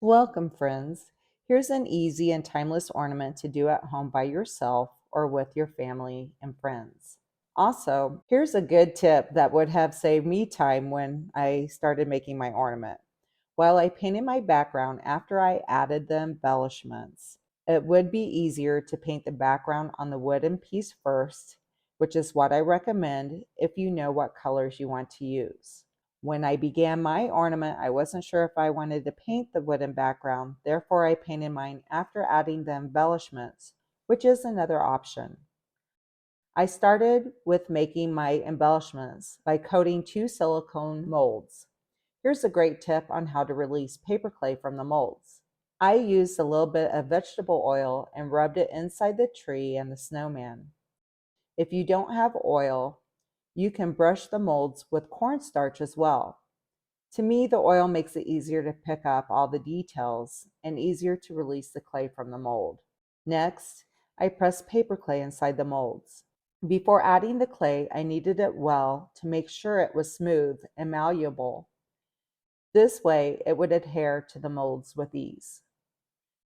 Welcome, friends. Here's an easy and timeless ornament to do at home by yourself or with your family and friends. Also, here's a good tip that would have saved me time when I started making my ornament. While I painted my background after I added the embellishments, it would be easier to paint the background on the wooden piece first, which is what I recommend if you know what colors you want to use. When I began my ornament, I wasn't sure if I wanted to paint the wooden background, therefore I painted mine after adding the embellishments, which is another option. I started with making my embellishments by coating 2 silicone molds. Here's a great tip on how to release paper clay from the molds. I used a little bit of vegetable oil and rubbed it inside the tree and the snowman. If you don't have oil, you can brush the molds with cornstarch as well. To me, the oil makes it easier to pick up all the details and easier to release the clay from the mold. Next, I pressed paper clay inside the molds. Before adding the clay, I kneaded it well to make sure it was smooth and malleable. This way, it would adhere to the molds with ease.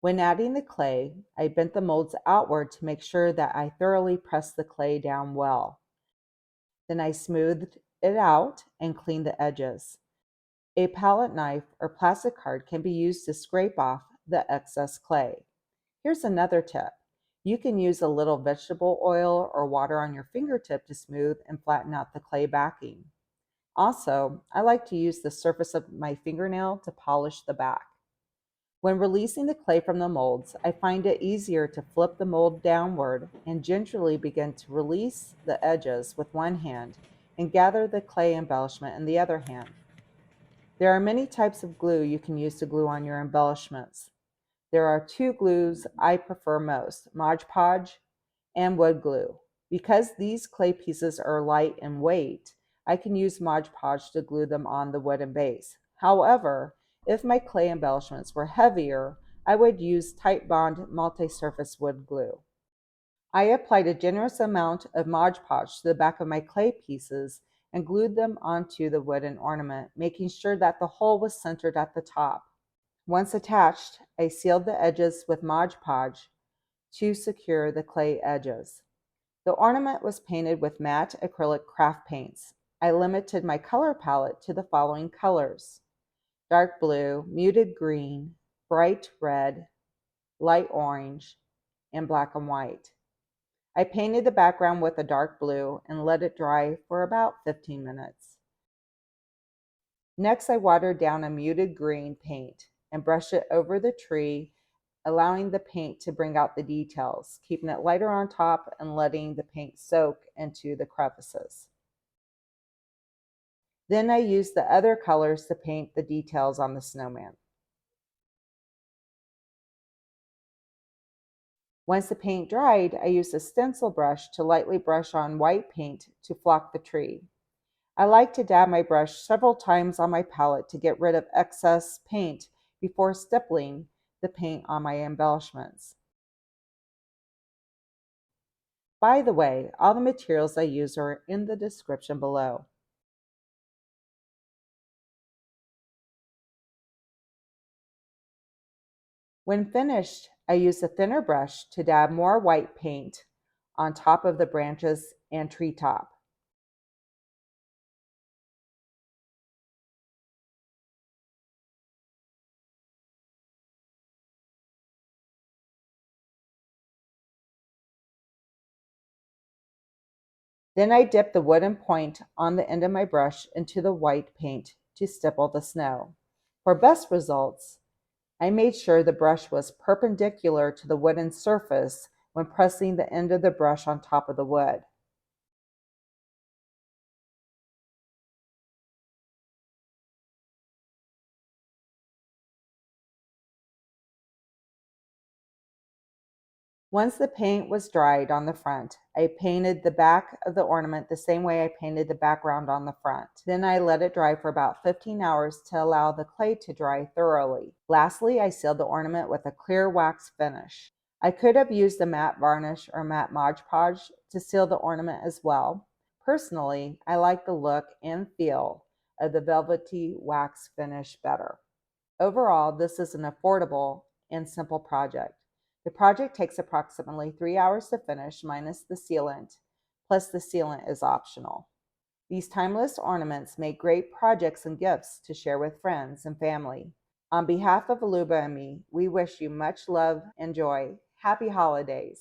When adding the clay, I bent the molds outward to make sure that I thoroughly pressed the clay down well. Then I smoothed it out and cleaned the edges. A palette knife or plastic card can be used to scrape off the excess clay. Here's another tip. You can use a little vegetable oil or water on your fingertip to smooth and flatten out the clay backing. Also, I like to use the surface of my fingernail to polish the back. When releasing the clay from the molds, I find it easier to flip the mold downward and gingerly begin to release the edges with one hand and gather the clay embellishment in the other hand. There are many types of glue you can use to glue on your embellishments. There are 2 glues I prefer most, Mod Podge and wood glue. Because these clay pieces are light in weight, I can use Mod Podge to glue them on the wooden base. However, if my clay embellishments were heavier, I would use Titebond multi-surface wood glue. I applied a generous amount of Mod Podge to the back of my clay pieces and glued them onto the wooden ornament, making sure that the hole was centered at the top. Once attached, I sealed the edges with Mod Podge to secure the clay edges. The ornament was painted with matte acrylic craft paints. I limited my color palette to the following colors: dark blue, muted green, bright red, light orange, and black and white. I painted the background with a dark blue and let it dry for about 15 minutes. Next, I watered down a muted green paint and brushed it over the tree, allowing the paint to bring out the details, keeping it lighter on top and letting the paint soak into the crevices. Then I used the other colors to paint the details on the snowman. Once the paint dried, I used a stencil brush to lightly brush on white paint to flock the tree. I like to dab my brush several times on my palette to get rid of excess paint before stippling the paint on my embellishments. By the way, all the materials I use are in the description below. When finished, I used a thinner brush to dab more white paint on top of the branches and treetop. Then I dipped the wooden point on the end of my brush into the white paint to stipple the snow. For best results, I made sure the brush was perpendicular to the wooden surface when pressing the end of the brush on top of the wood. Once the paint was dried on the front, I painted the back of the ornament the same way I painted the background on the front. Then I let it dry for about 15 hours to allow the clay to dry thoroughly. Lastly, I sealed the ornament with a clear wax finish. I could have used a matte varnish or matte Mod Podge to seal the ornament as well. Personally, I like the look and feel of the velvety wax finish better. Overall, this is an affordable and simple project. The project takes approximately 3 hours to finish minus the sealant, plus the sealant is optional. These timeless ornaments make great projects and gifts to share with friends and family. On behalf of Aluba and me, we wish you much love and joy. Happy holidays!